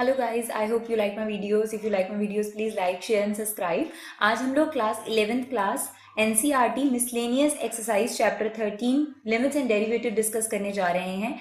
Hello guys, I hope you like my videos. If you like my videos please like, share and subscribe. आज हम लोग class 11th class NCERT miscellaneous exercise chapter 13 limits and derivative discuss करने जा रहे हैं.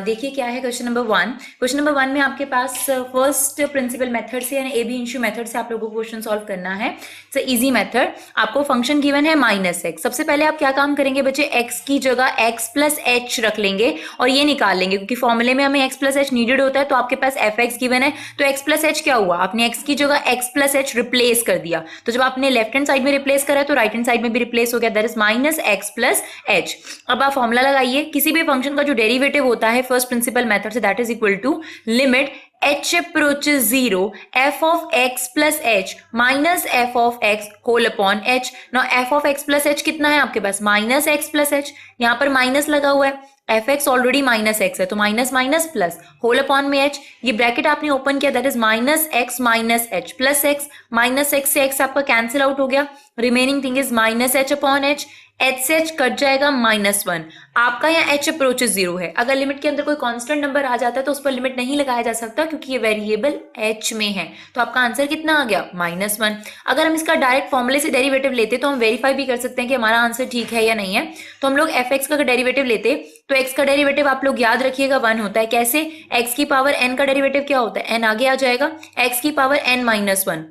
देखिए क्या है क्वेश्चन नंबर 1. क्वेश्चन नंबर 1 में आपके पास फर्स्ट प्रिंसिपल मेथड से यानी ए बी इंशू मेथड से आप लोगों को क्वेश्चन सॉल्व करना है. It's easy method. आपको फंक्शन गिवन है -x. सबसे पहले आप क्या काम करेंगे बच्चे, x की जगह x प्लस एच रख लेंगे और ये निकाल लेंगे क्योंकि फॉर्मूले में हमें x प्लस एच नीडेड होता है. तो आपके पास fx गिवन है तो x प्लस एच क्या हुआ, आपने x की जगह x प्लस एच रिप्लेस कर दिया. तो जब आपने लेफ्ट हैंड साइड में रिप्लेस करा है तो राइट हैंड साइड में भी रिप्लेस हो गया, that is minus x plus H. अब आप फॉर्मूला लगाइए. किसी भी फंक्शन का जो डेरिवेटिव होता है फर्स्ट प्रिंसिपल मेथड से, that is equal to limit h approaches 0 f of x plus h minus f of x whole upon h. now f of x plus h कितना है आपके पास, माइनस एक्स प्लस एच. यहाँ पर minus लगा हुआ है, f x already minus x है तो minus minus plus whole upon में एच. ये ब्रैकेट आपने ओपन किया, that is minus x minus h plus x. Minus x से एक्स आपका कैंसिल आउट हो गया, remaining thing is minus h upon h. H से एच कट जाएगा -1. आपका यहाँ एच अप्रोचेस 0 है. अगर लिमिट के अंदर कोई कांस्टेंट नंबर आ जाता है तो उस पर लिमिट नहीं लगाया जा सकता क्योंकि ये वेरिएबल एच में है. तो आपका आंसर कितना आ गया, -1. अगर हम इसका डायरेक्ट फॉर्मूले से डेरिवेटिव लेते तो हम वेरीफाई भी कर सकते हैं कि हमारा आंसर ठीक है या नहीं है. तो हम लोग एफ एक्स का डेरिवेटिव लेते तो x का डेरिवेटिव आप लोग याद रखिएगा 1 होता है. कैसे, x की पावर n का डेरिवेटिव क्या होता है, n आगे आ जाएगा. x की पावर n माइनस 1,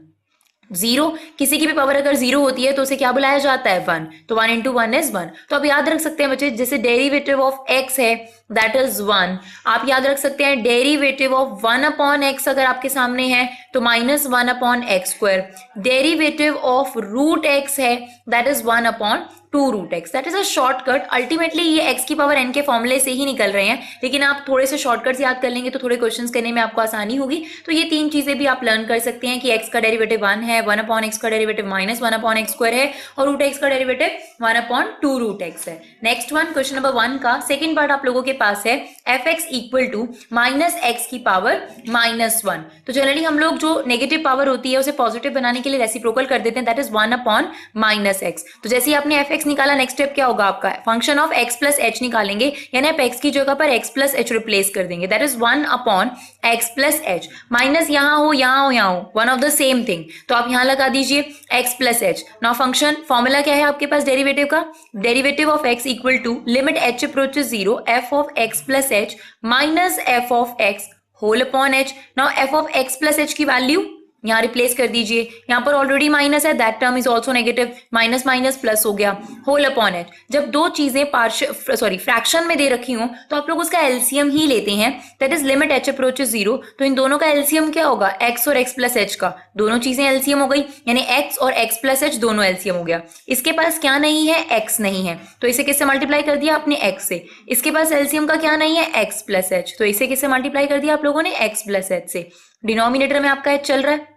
0. किसी की भी पावर अगर 0 होती है तो उसे क्या बुलाया जाता है, 1. तो 1 इंटू 1 इज 1. तो आप याद रख सकते हैं बच्चे, जैसे डेरिवेटिव ऑफ x है दैट इज 1. आप याद रख सकते हैं डेरिवेटिव ऑफ 1 अपॉन एक्स अगर आपके सामने है तो -1 upon x square. Derivative of root x है that is 1 upon 2 root x. That is a shortcut. Ultimately ये x की पावर n के फॉर्मूले से ही निकल रहे हैं, लेकिन आप थोड़े से शॉर्टकट्स याद कर लेंगे तो थोड़े क्वेश्चंस करने में आपको आसानी होगी. तो ये तीन चीजें भी आप लर्न कर सकते हैं कि x का डेरिवेटिव 1 है, 1 अपॉन एक्स का डेरिवेटिव -1 अपॉन एक्स स्क्वायर है और रूट x का डेरिवेटिव 1 अपॉन 2 रूट एक्स है. नेक्स्ट वन, क्वेश्चन नंबर 1 का सेकेंड पार्ट आप लोगों के पास है f x equal to minus x की पावर -1. तो जनरली हम लोग जो नेगेटिव पावर होती है उसे पॉजिटिव बनाने के लिए रेसिप्रोकल कर देते हैं, that is 1 upon minus x. तो जैसे ही आपने एफ एक्स निकाला, नेक्स्ट स्टेप क्या होगा आपका, function of x plus H निकालेंगे, यानी आप x की जगह पर x प्लस एच रिप्लेस कर देंगे, that is 1 upon x plus h. Minus यहाँ हो यहाँ हो यहाँ हो, one of the same thing. तो आप यहाँ लगा दीजिए x plus h. Now function formula क्या है आपके पास डेरिवेटिव का, derivative of x equal to limit h approaches 0 f of x plus h minus f of x whole upon h. Now f of x plus h की value यहाँ replace कर दीजिए, यहाँ पर ऑलरेडी माइनस है, that term is also negative, minus minus plus हो गया, whole upon H. जब दो चीजें फ्रैक्शन में दे रखी हूं तो आप लोग उसका एलसीएम ही लेते हैं, that is limit H approaches 0. तो इन दोनों का एलसीएम क्या होगा, x और x प्लस एच का. दोनों चीजें एलसीएम हो गई, यानी x और x प्लस एच दोनों एलसीएम हो गया. इसके पास क्या नहीं है, x नहीं है, तो इसे किससे मल्टीप्लाई कर दिया आपने, x से. इसके पास एलसीएम का क्या नहीं है, x प्लस एच, तो इसे किससे मल्टीप्लाई कर दिया आप लोगों ने, x प्लस एच से. डिनोमिनेटर में आपका h चल रहा है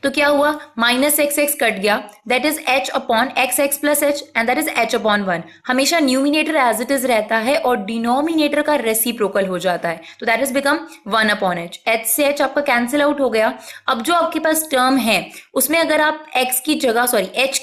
तो क्या हुआ, माइनस एक्स एक्स कट गया, that is h upon x x plus H and that is h upon 1. हमेशा न्यूमिनेटर एज इट इज रहता है और डिनोमिनेटर का रेसिप्रोकल हो जाता है, तो that is become 1 upon H. h से h आपका कैंसिल आउट हो गया. अब जो आपके पास टर्म है उसमें अगर आप h की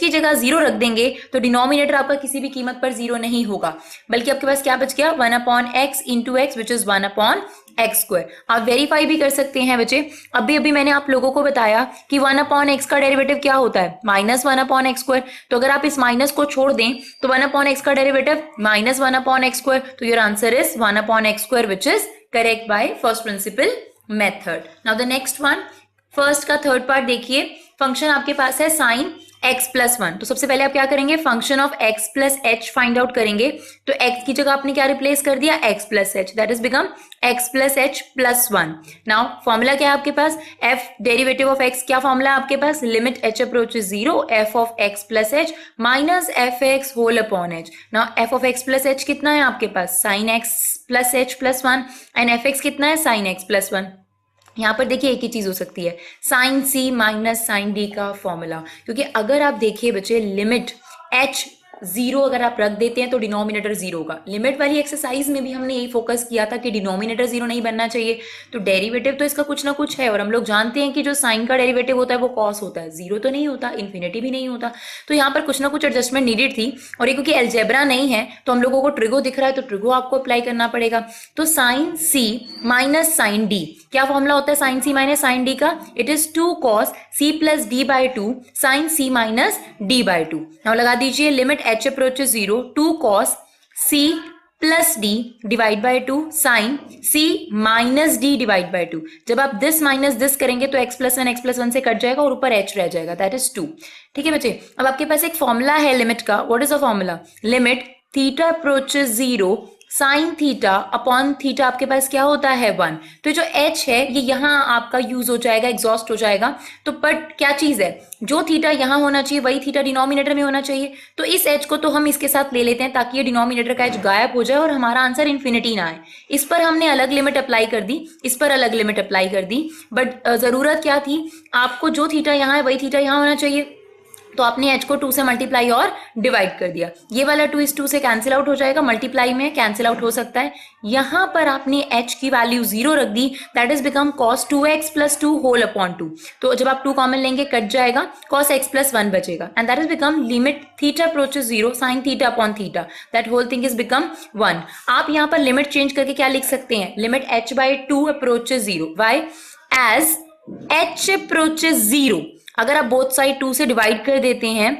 जगह 0 रख देंगे तो डिनोमिनेटर आपका किसी भी कीमत पर 0 नहीं होगा, बल्कि आपके पास क्या बच गया, 1 upon x into x which is 1 upon x square. आप वेरीफाई भी कर सकते हैं बच्चे. अभी मैंने आप लोगों को बताया कि 1 अपॉन एक्स का डेरिवेटिव क्या होता है, -1 अपॉन एक्स स्क्वायर. तो अगर आप इस माइनस को छोड़ दें तो 1 अपॉन एक्स का डेरिवेटिव -1 अपॉन एक्स स्क्वायर. तो your answer is 1 upon x square which is correct by first principle method. Now the next one, first का थर्ड पार्ट देखिए. फंक्शन आपके पास है साइन x प्लस 1. तो सबसे पहले आप क्या करेंगे, function of x plus H find out करेंगे. तो x की जगह आपने क्या रिप्लेस कर दिया, x plus h, that is become x plus h plus 1. Now formula क्या है आपके पास, f डेरिवेटिव ऑफ x क्या फॉर्मूला है आपके पास, limit h approaches 0 f of x plus h minus f x whole upon h. Now f of x plus h कितना है आपके पास, sine x plus h plus 1 and f x कितना है, साइन x प्लस 1. यहाँ पर देखिए एक ही चीज हो सकती है, sine c minus sine d का फॉर्मूला, क्योंकि अगर आप देखिए बच्चे लिमिट h जीरो अगर आप रख देते हैं तो डिनोमिनेटर जीरो होगा। लिमिट वाली एक्सरसाइज में भी हमने यही फोकस किया था कि डिनोमिनेटर जीरो नहीं बनना चाहिए, तो डेरिवेटिव तो इसका कुछ ना कुछ है, और हम लोग जानते हैं कि जो साइन का डेरिवेटिव होता है वो कॉस होता है, जीरो तो नहीं होता, इन्फिनिटी भी नहीं होता। तो यहाँ पर कुछ ना कुछ एडजस्टमेंट नीडेड थी, और ये क्योंकि एल्जेब्रा नहीं है तो हम लोगों को ट्रिगो दिख रहा है, तो ट्रिगो आपको अप्लाई करना पड़ेगा। तो sine c minus sine d, क्या फॉर्मूला होता है sine c minus sine d का? It is 2 cos c plus d by two sine c minus d by two. Now लगा दीजिए limit h approaches 0, 2 cos c plus d divide by two sine c minus d divide by two. जब आप this minus this करेंगे तो x plus one से cut जाएगा और ऊपर h रह जाएगा, दैट इज 2। ठीक है बच्चे, अब आपके पास एक फॉर्मूला है लिमिट का। What is the formula? Limit theta approaches 0 sine theta upon theta आपके पास क्या होता है 1। तो जो h है ये यहाँ आपका यूज हो जाएगा, एग्जॉस्ट हो जाएगा। तो बट क्या चीज है, जो थीटा यहाँ होना चाहिए वही थीटा डिनोमिनेटर में होना चाहिए। तो इस h को तो हम इसके साथ ले लेते हैं ताकि ये डिनोमिनेटर का h गायब हो जाए और हमारा आंसर इन्फिनिटी ना आए। इस पर हमने अलग लिमिट अप्लाई कर दी, इस पर अलग लिमिट अप्लाई कर दी, बट जरूरत क्या थी, आपको जो थीटा यहाँ है वही थीटा यहाँ होना चाहिए। तो आपने h को 2 से मल्टीप्लाई और डिवाइड कर दिया, ये वाला 2 इस 2 से कैंसिल आउट हो जाएगा, मल्टीप्लाई में कैंसिल आउट हो सकता है। यहां पर आपने h की वैल्यू 0 रख दी, that is become cos 2x plus 2 whole upon 2। तो जब आप 2 कॉमन लेंगे कट जाएगा, cos x प्लस 1 बचेगा, and that is become limit theta approaches 0 sine theta upon theta, that whole thing is become 1। आप यहां पर लिमिट चेंज करके क्या लिख सकते हैं, limit h by 2 approaches 0, why as h approaches 0। अगर आप बोथ साइड 2 से डिवाइड कर देते हैं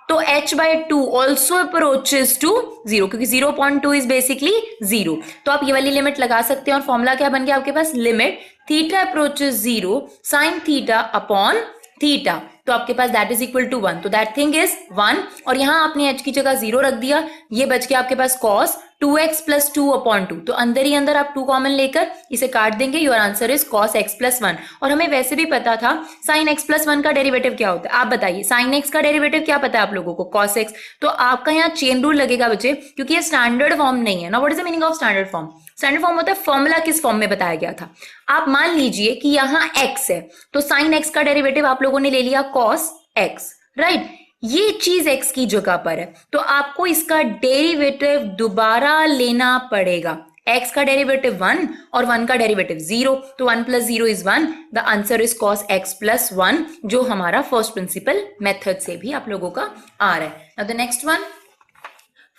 तो h by 2 also approaches to 0, क्योंकि 0.2 इज बेसिकली 0। तो आप ये वाली लिमिट लगा सकते हैं और फॉर्मूला क्या बन गया आपके पास, limit theta approaches 0 sine theta upon theta. तो आपके पास दैट इज इक्वल टू 1, तो दैट थिंग इज 1। और यहां आपने h की जगह 0 रख दिया, ये बच गया आपके पास cos 2x प्लस 2 अपॉन 2। तो अंदर ही अंदर आप 2 कॉमन लेकर इसे काट देंगे, your answer is cos x plus 1। और हमें वैसे भी पता था sin x प्लस 1 का डेरिवेटिव क्या होता है, आप बताइए sin x का डेरिवेटिव क्या पता है आप लोगों को, cos x। तो आपका यहाँ चेन रूल लगेगा बच्चे, क्योंकि ये स्टैंडर्ड फॉर्म नहीं है ना। What is the meaning of standard form? Standard form होता है फॉर्मूला किस फॉर्म में बताया गया था। आप मान लीजिए कि यहाँ x है, तो sin x का डेरिवेटिव आप लोगों ने ले लिया cos x, राइट। ये चीज x की जगह पर है, तो आपको इसका डेरिवेटिव दोबारा लेना पड़ेगा। x का डेरिवेटिव 1 और 1 का डेरिवेटिव 0, तो 1 plus 0 is 1, the answer is cos x plus 1, जो हमारा फर्स्ट प्रिंसिपल मेथड से भी आप लोगों का आ रहा है। Now the next one,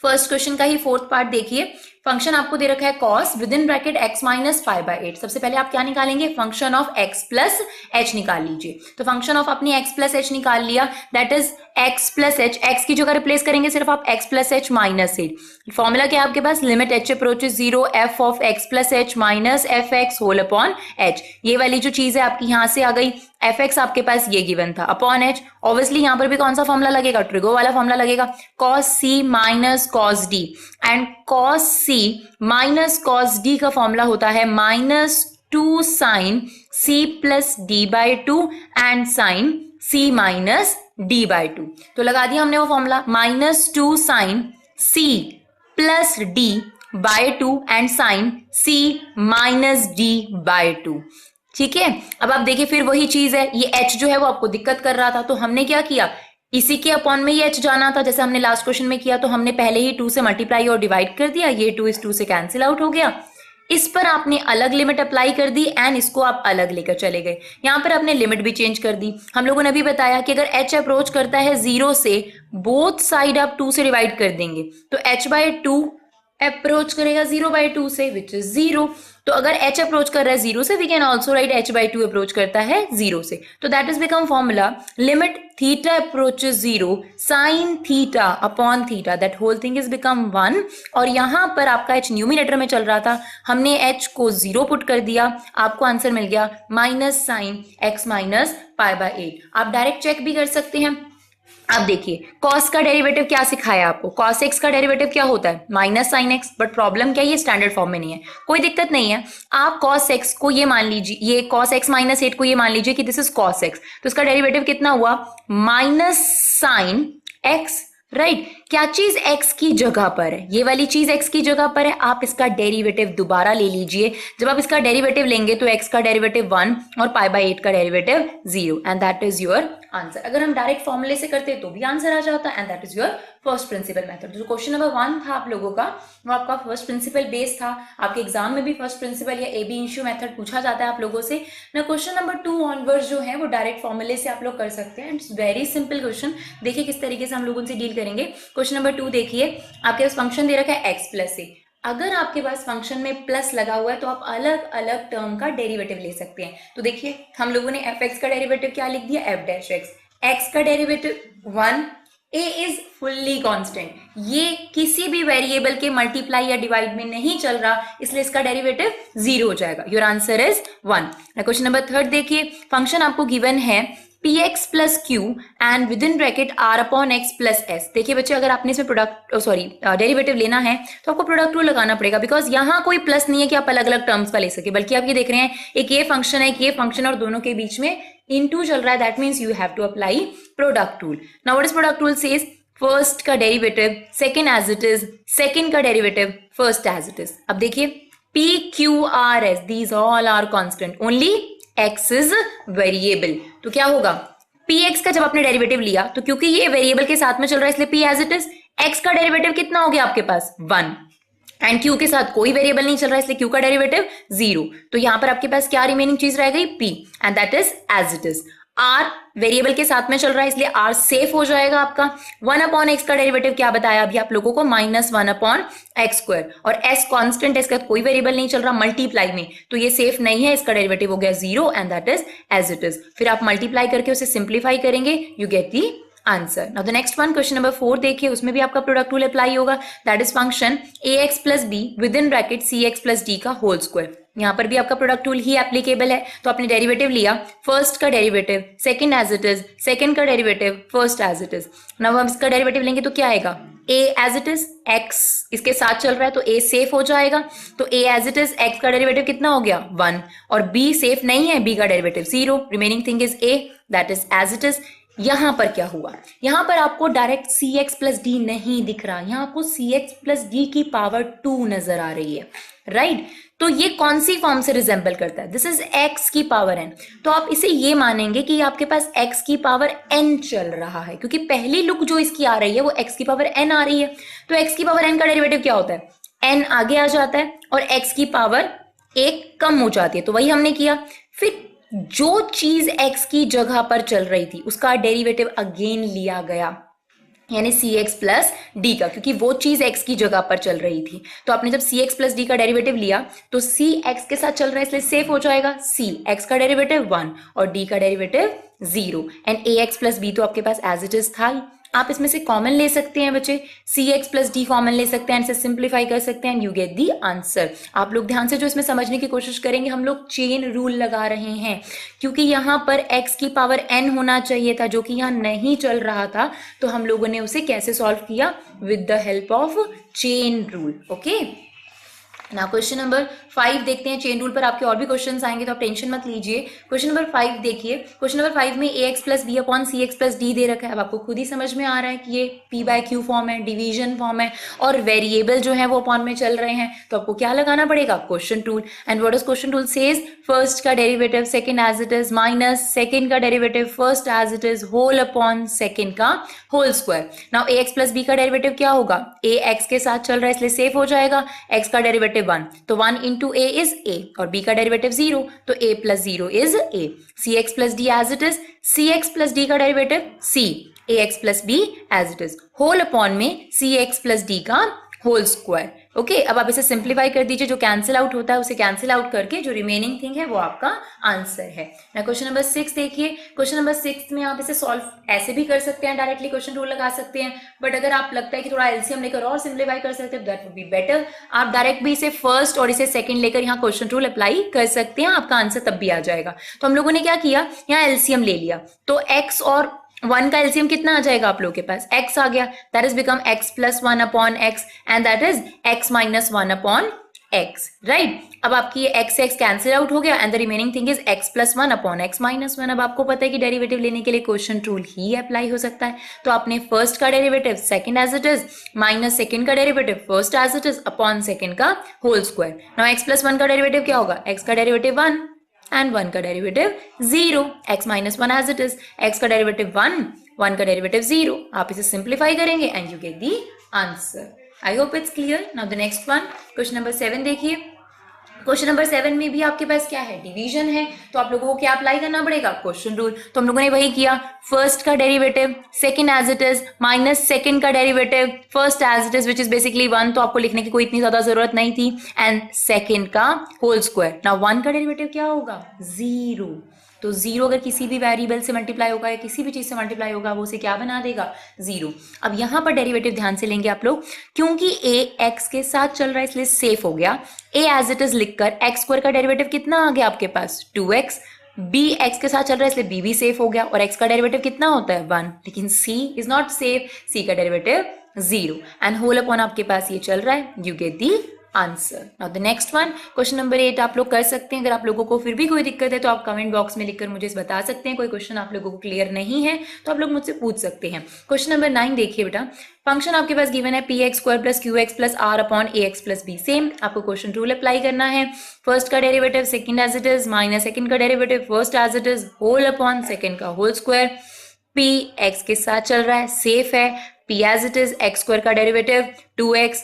first question का ही फोर्थ पार्ट देखिए। फंक्शन आपको दे रखा है cos with in bracket x minus 5/8। सबसे पहले आप क्या निकालेंगे, function of x plus h निकाल लीजिए। तो फंक्शन ऑफ अपनी x प्लस h निकाल लिया, that is x plus h, x की जगह रिप्लेस करेंगे सिर्फ आप x plus h minus 8। Formula क्या है आपके पास, limit h approaches 0 f of x plus h minus f x whole upon h। ये वाली जो चीज है आपकी यहां से आ गई, एफ एक्स आपके पास ये गिवन था अपॉन h। ऑब्वियसली यहां पर भी कौन सा फॉर्मूला लगेगा, ट्रिगो वाला फॉर्मूला लगेगा, cos c minus cos d, and cos c minus cos d का फॉर्मूला होता है -2 sine c plus d by two and sine c minus d by two. तो लगा दिया हमने वो formula, -2 sine c plus d by two and sine c minus d by two. ठीक है, अब आप देखिए फिर वही चीज है, ये h जो है वो आपको दिक्कत कर रहा था, तो हमने क्या किया, इसी के अपॉन में ये h जाना था, जैसे हमने लास्ट क्वेश्चन में किया। तो हमने पहले ही 2 से मल्टीप्लाई और डिवाइड कर दिया, ये 2 इस 2 से कैंसिल आउट हो गया। इस पर आपने अलग लिमिट अप्लाई कर दी एंड इसको आप अलग लेकर चले गए। यहाँ पर आपने लिमिट भी चेंज कर दी। हम लोगों ने अभी बताया कि अगर h अप्रोच करता है 0 से, बोथ साइड आप 2 से डिवाइड कर देंगे, तो h बाई 2 अप्रोच करेगा 0 बाई 2 से, विच इज 0। तो अगर h अप्रोच कर रहा है 0 से, we can also write h by 2 approach करता है 0 से। तो that is become formula limit theta approaches 0 sine theta upon theta, that whole thing is become 1। और यहां पर आपका h न्यूमिनेटर में चल रहा था, हमने h को 0 पुट कर दिया, आपको आंसर मिल गया माइनस साइन x माइनस π/8। आप डायरेक्ट चेक भी कर सकते हैं। अब देखिए cos का डेरिवेटिव क्या सिखाया आपको, cos x का डेरिवेटिव क्या होता है, minus sine x। But problem क्या है, ये स्टैंडर्ड फॉर्म में नहीं है, कोई दिक्कत नहीं है। आप cos x को ये मान लीजिए, ये cos x माइनस 8 को ये मान लीजिए कि दिस इज cos x, तो इसका डेरिवेटिव कितना हुआ, माइनस साइन x, राइट। क्या चीज x की जगह पर है, ये वाली चीज x की जगह पर है, आप इसका डेरिवेटिव दोबारा ले लीजिए। जब आप इसका डेरिवेटिव लेंगे तो x का डेरिवेटिव 1 और π/8 का derivative 0, and that is your answer. अगर हम डायरेक्ट फॉर्मूले से करते तो भी आंसर आ जाता, and that is your first principle method. जो क्वेश्चन नंबर 1 था आप लोगों का, वो आपका फर्स्ट प्रिंसिपल बेस था। आपके एग्जाम में भी फर्स्ट प्रिंसिपल या AB इनिशियो मेथड पूछा जाता है आप लोगों से ना। क्वेश्चन नंबर 2 ऑनवर्ड्स जो है वो डायरेक्ट फॉर्मूले से आप लोग कर सकते हैं। It's very simple question. देखिए किस तरीके से हम लोग उनसे डील करेंगे। क्वेश्चन नंबर 2 देखिए, आपके पास फंक्शन दे रखा है x प्लस ए। अगर आपके पास फंक्शन में प्लस लगा हुआ है तो आप अलग अलग टर्म का डेरिवेटिव ले सकते हैं। तो देखिए हम लोगों ने fx का डेरिवेटिव क्या लिख दिया, f डैश x, x का derivative 1, a is fully constant, ये किसी भी वेरिएबल के मल्टीप्लाई या डिवाइड में नहीं चल रहा, इसलिए इसका डेरिवेटिव 0 हो जाएगा। Your answer is 1। Question number 3 देखिए, फंक्शन आपको गिवन है px plus Q and with in bracket r upon x plus s। देखिए बच्चे, अगर आपने इसमें डेरिवेटिव लेना है तो आपको प्रोडक्ट रूल लगाना पड़ेगा, बिकॉज यहाँ कोई प्लस नहीं है कि आप अलग अलग टर्म्स का ले सके, बल्कि आप ये देख रहे हैं एक ये फंक्शन है, एक ये फंक्शन, और दोनों के बीच में इनटू चल रहा है। That means you have to apply product rule. Now what is product rule says, first का derivative second as it is, second का derivative first as it is. अब देखिए p q r s these all are constant, only x is variable. तो क्या होगा, px का जब आपने डेरिवेटिव लिया तो क्योंकि ये वेरिएबल के साथ में चल रहा है इसलिए p as it is, x का डेरिवेटिव कितना हो गया आपके पास 1, एंड q के साथ कोई वेरिएबल नहीं चल रहा है इसलिए q का डेरिवेटिव 0। तो यहां पर आपके पास क्या रिमेनिंग चीज रह गई, p, and that is as it is. r variable के साथ में चल रहा है इसलिए r सेफ हो जाएगा आपका। 1 अपॉन x का डेरिवेटिव क्या बताया अभी आप लोगों को, -1 अपॉन एक्स स्क्वायर, और s कांस्टेंट है, इसका कोई वेरिएबल नहीं चल रहा मल्टीप्लाई में, तो ये सेफ नहीं है, इसका डेरिवेटिव हो गया 0 and that is as it is. फिर आप मल्टीप्लाई करके उसे सिंप्लीफाई करेंगे, you get the answer. Now the next one, question number 4 देखिए, उसमें भी आपका प्रोडक्ट रूल अप्लाई होगा। That is function ax plus b within bracket cx plus d का होल स्क्वायर। यहाँ पर भी आपका प्रोडक्ट रूल ही एप्लीकेबल है। तो आपने डेरिवेटिव लिया, फर्स्ट का derivative second as it is, second का derivative first as it is. Now हम इसका डेरिवेटिव लेंगे तो क्या आएगा, a as it is, x इसके साथ चल रहा है तो a सेफ हो जाएगा, तो a as it is, x का डेरिवेटिव कितना हो गया 1, और b सेफ नहीं है, b का derivative 0, remaining thing is a, that is as it is. यहां पर क्या हुआ, यहां पर आपको डायरेक्ट cx प्लस डी नहीं दिख रहा, यहां आपको cx प्लस डी की पावर 2 नजर आ रही है, राइट? तो ये कौन सी फॉर्म से रिजेंबल करता है, दिस इज x की पावर n। तो आप इसे ये मानेंगे कि आपके पास x की पावर n चल रहा है, क्योंकि पहली लुक जो इसकी आ रही है वो x की पावर n आ रही है। तो x की पावर n का डेरिवेटिव क्या होता है, n आगे आ जाता है और x की पावर 1 कम हो जाती है, तो वही हमने किया। फिर जो चीज x की जगह पर चल रही थी उसका डेरिवेटिव अगेन लिया गया, यानी cx प्लस डी का, क्योंकि वो चीज x की जगह पर चल रही थी। तो आपने जब cx प्लस डी का डेरिवेटिव लिया तो c x के साथ चल रहा है इसलिए सेफ हो जाएगा, c x का डेरिवेटिव 1 और d का derivative 0, and ax plus b तो आपके पास एज इट इज था ही। आप इसमें से कॉमन ले सकते हैं बच्चे, cx प्लस डी कॉमन ले सकते हैं, इसे सिंप्लीफाई कर सकते हैं, यू गेट दी आंसर। आप लोग ध्यान से जो इसमें समझने की कोशिश करेंगे, हम लोग चेन रूल लगा रहे हैं, क्योंकि यहाँ पर x की पावर n होना चाहिए था जो कि यहाँ नहीं चल रहा था, तो हम लोगों ने उसे कैसे सॉल्व किया, with the help of chain rule. Okay, ना क्वेश्चन नंबर 5 देखते हैं। चेन रूल पर आपके और भी क्वेश्चंस आएंगे तो आप टेंशन मत लीजिए। क्वेश्चन नंबर 5 देखिए, क्वेश्चन नंबर 5 में ax प्लस बी अपॉन सी एक्स प्लस डी दे रखा है। अब आपको खुद ही समझ में आ रहा है कि ये p बाय क्यू फॉर्म है, डिवीजन फॉर्म है, और वेरिएबल जो है वो अपॉन में चल रहे हैं, तो आपको क्या लगाना पड़ेगा, question rule. And what is question rule says, first का derivative second as it is minus second का derivative first as it is whole upon second का whole square. Now ax plus b का डेरिवेटिव क्या होगा, a x के साथ चल रहा है इसलिए सेफ हो जाएगा, x का डेरिवेटिव 1, तो 1 इंटू a इज a, और b का डेरिवेटिव 0, तो a plus 0 is a। cx plus d as it is, cx plus d का derivative c, ax plus b as it is, whole upon में cx plus d का whole square. Okay, अब आप इसे simplify कर दीजिए, जो कैंसिल आउट होता है उसे कैंसिल आउट करके जो रिमेनिंग थिंग है वो आपका आंसर है। ना क्वेश्चन नंबर 6 देखिए, क्वेश्चन नंबर 6 में आप इसे सॉल्व ऐसे भी कर सकते हैं, डायरेक्टली क्वेश्चन रूल लगा सकते हैं, बट अगर आप लगता है कि थोड़ा एलसीएम लेकर और सिंप्लीफाई कर सकते हैं दैट वुड बी बेटर। आप डायरेक्ट भी इसे फर्स्ट और इसे सेकंड लेकर यहाँ क्वेश्चन रूल अप्लाई कर सकते हैं, आपका आंसर तब भी आ जाएगा। तो हम लोगों ने क्या किया, यहाँ एलसीएम ले लिया, तो x और 1 का एलसीएम कितना आ जाएगा आप लोगों के पास, x आ गया, that is become x plus 1 upon x and that is x minus 1 upon x, right? अब आपकी ये x से x कैंसिल आउट हो गया and the remaining thing is x plus 1 upon x minus 1। अब आपको पता है कि डेरिवेटिव लेने के लिए क्वेश्चन रूल ही अप्लाई हो सकता है, तो आपने फर्स्ट का derivative second as it is minus second का derivative first as it is upon second का whole square. Now x plus 1 का डेरिवेटिव क्या होगा, x का डेरिवेटिव 1 एंड 1 का derivative 0, x minus 1 as it is, x का derivative 1 1 का derivative 0, आप इसे सिंप्लीफाई करेंगे and you get the answer. I hope it's clear. Now the next one, question number 7 देखिए। क्वेश्चन नंबर 7 में भी आपके पास क्या है, डिवीजन है, तो आप लोगों को क्या अप्लाई करना पड़ेगा, क्वेश्चन रूल। तो हम लोगों ने वही किया, फर्स्ट का derivative second as it is minus second का derivative first as it is which is basically 1, तो आपको लिखने की कोई इतनी ज्यादा जरूरत नहीं थी, एंड सेकंड का होल स्क्वायर। नाउ 1 का डेरिवेटिव क्या होगा, 0, तो 0 अगर किसी भी वेरिएबल से मल्टीप्लाई होगा या किसी भी चीज से मल्टीप्लाई होगा वो उसे क्या बना देगा, 0। अब यहां पर डेरिवेटिव ध्यान से लेंगे आप लोग, क्योंकि a x के साथ चल रहा है इसलिए सेफ हो गया। a एज इट इज लिखकर x स्क्वायर का डेरिवेटिव कितना आ गया आपके पास, 2x। b x के साथ चल रहा है इसलिए b भी सेफ हो गया, और x का डेरिवेटिव कितना होता है, 1। लेकिन c is not safe, c का डेरिवेटिव 0, एंड होल अपॉन आपके पास ये चल रहा है, you get the answer. Now the next one, question number 8 आप लोग कर सकते हैं। अगर आप लोगों को फिर भी कोई दिक्कत है तो आप कमेंट बॉक्स में लिखकर मुझे बता सकते हैं। कोई क्वेश्चन आप लोगों को क्लियर नहीं है तो आप लोग मुझसे पूछ सकते हैं। क्वेश्चन नंबर 9 देखिए बेटा, फंक्शन आपके पास गिवन है p x square plus q x plus r upon a x plus b. Same आपको क्वेश्चन रूल अप्लाई करना है, फर्स्ट का derivative second as it is minus second का derivative first as it is whole upon second का whole square. P x के साथ चल रहा है, सेफ है, p as it is x square का derivative 2x,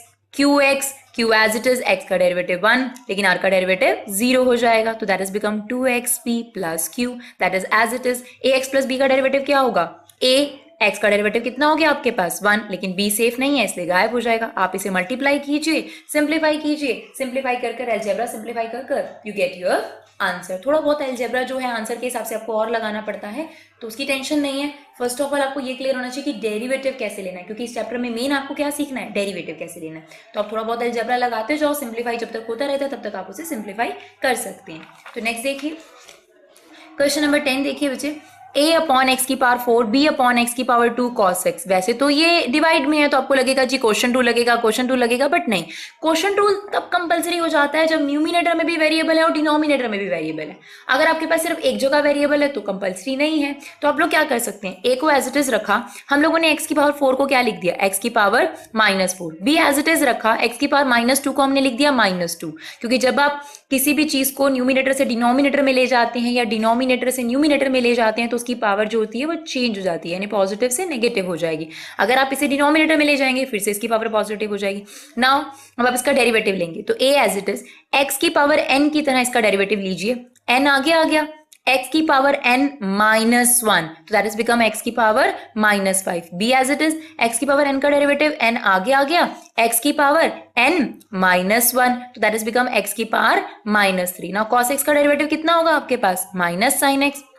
q as it is x का डेरिवेटिव 1, लेकिन आर का डेरिवेटिव 0 हो जाएगा, तो that is become 2xp plus q, that is as it is. A x plus b का derivative क्या होगा, ए एक्स का डेरिवेटिव कितना हो गया आपके पास 1, लेकिन b सेफ नहीं है इसलिए गायब हो जाएगा। आप इसे मल्टीप्लाई कीजिए, सिंप्लीफाई कीजिए, सिंप्लीफाई कर कर अलजेब्रा सिंप्लीफाई कर कर यू गेट योर आंसर। थोड़ा बहुत अलजेब्रा जो है आंसर के हिसाब से आपको और लगाना पड़ता है, तो उसकी टेंशन नहीं है। फर्स्ट ऑफ ऑल आपको ये क्लियर होना चाहिए कि डेरिवेटिव कैसे लेना है, क्योंकि इस चैप्टर में मेन आपको क्या सीखना है, डेरिवेटिव कैसे लेना है। तो आप थोड़ा बहुत अलजेब्रा लगाते जाओ, सिंप्लीफाई जब तक होता रहता है तब तक आप उसे सिंप्लीफाई कर सकते हैं। तो नेक्स्ट देखिए, क्वेश्चन नंबर 10 देखिए बच्चे, a अपॉन एक्स की पावर 4 b अपॉन एक्स की पावर 2 cos x। वैसे तो ये डिवाइड में है तो आपको लगेगा जी क्वेश्चन रूल लगेगा, क्वेश्चन रूल लगेगा, बट नहीं, क्वेश्चन रूल तब कंपलसरी हो जाता है जब न्यूमिनेटर में भी वेरिएबल है और डिनोमिनेटर में भी वेरिएबल है। अगर आपके पास सिर्फ एक जगह वेरिएबल है तो कंपलसरी नहीं है। तो आप लोग क्या कर सकते हैं, a को एज इट इज रखा, हम लोगों ने x की पावर 4 को क्या लिख दिया, x की power -4, b as it is रखा, x की पावर -2 को हमने लिख दिया -2, क्योंकि जब आप किसी भी चीज को न्यूमिनेटर से डिनोमिनेटर में ले जाते हैं या डिनोमिनेटर से न्यूमिनेटर में ले जाते हैं तो उसकी पावर जो होती है वो चेंज हो जाती है, यानी पॉजिटिव से नेगेटिव हो जाएगी। अगर आप इसे डिनोमिनेटर में ले जाएंगे फिर से इसकी पावर पॉजिटिव हो जाएगी। नाउ अब आप इसका डेरिवेटिव लेंगे तो a as it is x की पावर n की तरह इसका डेरिवेटिव लीजिए, n आगे आ गया, x की पावर n -1, तो दैट इज बिकम x की power -5। b as it is x की पावर n का डेरिवेटिव n आगे आ गया, x की पावर n -1, तो दैट इज बिकम x की पावर -3। नाउ cos x का डेरिवेटिव कितना होगा आपके पास, माइनस sin x,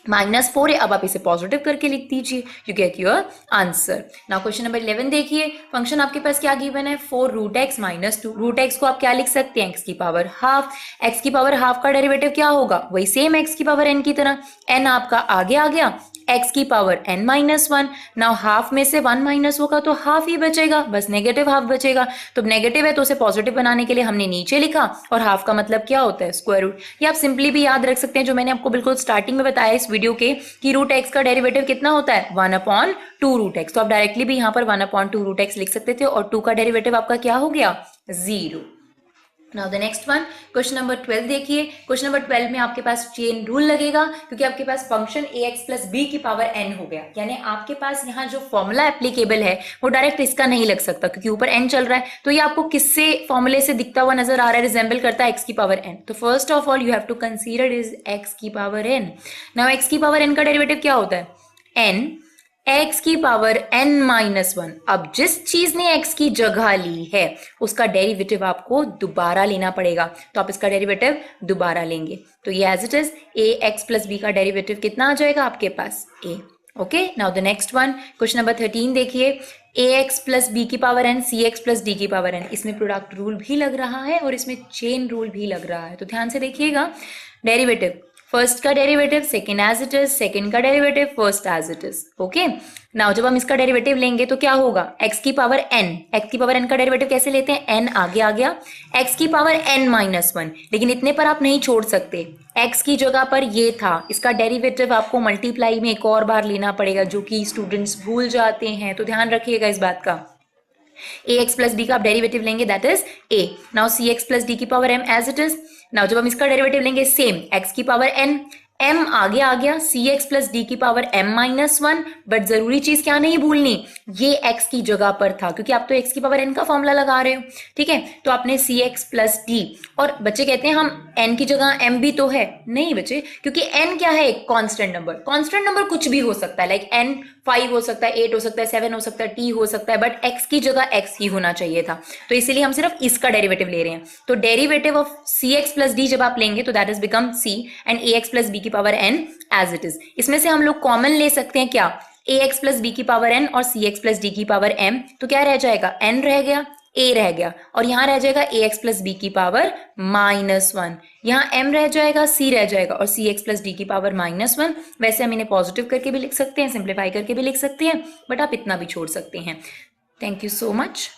-4 है, अब आप इसे पॉजिटिव करके लिख दीजिए, you get your answer. Now question number 11 देखिए, फंक्शन आपके पास क्या गिवन है, 4 root x minus 2। Root x को आप क्या लिख सकते हैं, एक्स की पावर हाफ, एक्स की पावर हाफ का डेरिवेटिव क्या होगा, वही सेम एक्स की पावर एन की तरह, एन आपका आगे आ गया, एक्स की पावर n -1। नाउ हाफ में से 1 माइनस होगा तो हाफ ही बचेगा, बस नेगेटिव हाफ बचेगा। तो नेगेटिव है तो उसे पॉजिटिव बनाने के लिए हमने नीचे लिखा, और हाफ का मतलब क्या होता है, स्क्वायर रूट। ये आप सिंपली भी याद रख सकते हैं जो मैंने आपको बिल्कुल स्टार्टिंग में बताया इस वीडियो के, कि रूट एक्स का डेरिवेटिव कितना होता है, 1/2 रूट एक्स। तो आप डायरेक्टली भी यहाँ पर 1/2 रूट एक्स लिख सकते थे, और 2 का डेरिवेटिव आपका क्या हो गया, 0। Now the next one, question number 12 देखिए। क्वेश्चन नंबर 12 में आपके पास चेन रूल लगेगा, क्योंकि आपके पास फंक्शन ax प्लस b की पावर n हो गया, यानी आपके पास यहाँ जो फॉर्मूला एप्लीकेबल है वो डायरेक्ट इसका नहीं लग सकता, क्योंकि ऊपर n चल रहा है। तो ये आपको किससे फॉर्मूले से दिखता हुआ नजर आ रहा है, रिजेंबल करता है x की पावर n। तो first of all you have to consider is x की पावर n। नाउ x की पावर n का डेरिवेटिव क्या होता है, n x की पावर n -1। अब जिस चीज ने x की जगह ली है उसका डेरिवेटिव आपको दोबारा लेना पड़ेगा, तो आप इसका डेरिवेटिव दोबारा लेंगे। तो ये as it is ax plus b का डेरिवेटिव कितना आ जाएगा आपके पास, a। Okay, now the next one, question number 13 देखिए, ax प्लस b की power n cx plus d की पावर n। इसमें प्रोडक्ट रूल भी लग रहा है और इसमें चेन रूल भी लग रहा है, तो ध्यान से देखिएगा। डेरिवेटिव, फर्स्ट का derivative second as it is, second का derivative first as it is. Okay, now जब हम इसका डेरिवेटिव लेंगे तो क्या होगा, x की पावर n, x की पावर n का डेरिवेटिव कैसे लेते हैं, n आगे आ गया, x की पावर n -1। लेकिन इतने पर आप नहीं छोड़ सकते, x की जगह पर ये था, इसका डेरिवेटिव आपको मल्टीप्लाई में एक और बार लेना पड़ेगा, जो कि स्टूडेंट्स भूल जाते हैं, तो ध्यान रखिएगा इस बात का। ax प्लस b का आप डेरिवेटिव लेंगे that is a। Now cx plus d की power m as it is. Now जब हम इसका डेरिवेटिव लेंगे सेम, x की पावर n, m आगे आ गया, cx प्लस डी की पावर m माइनस 1, बट जरूरी चीज क्या नहीं भूलनी, ये x की जगह पर था, क्योंकि आप तो x की पावर n का फॉर्मूला लगा रहे हो, ठीक है। तो आपने cx प्लस डी, और बच्चे कहते हैं हम n की जगह m भी तो है, नहीं बच्चे, क्योंकि n क्या है, एक कांस्टेंट नंबर। कांस्टेंट नंबर कुछ भी हो सकता है, लाइक n 5 हो सकता है, 8 हो सकता है, 7 हो सकता है, t हो सकता है, बट x की जगह x ही होना चाहिए था, तो इसीलिए हम सिर्फ इसका डेरिवेटिव ले रहे हैं। तो derivative of cx plus d जब आप लेंगे तो that is become c and ax plus b की power n as it is. इसमें से हम लोग कॉमन ले सकते हैं क्या, ax प्लस b की पावर n और cx प्लस d की पावर m, तो क्या रह जाएगा, n रह गया, a रह गया, और यहां रह जाएगा ax प्लस b की पावर -1, यहाँ m रह जाएगा, c रह जाएगा, और cx प्लस d की पावर -1। वैसे हम इन्हें पॉजिटिव करके भी लिख सकते हैं, सिंप्लीफाई करके भी लिख सकते हैं, बट आप इतना भी छोड़ सकते हैं। Thank you so much.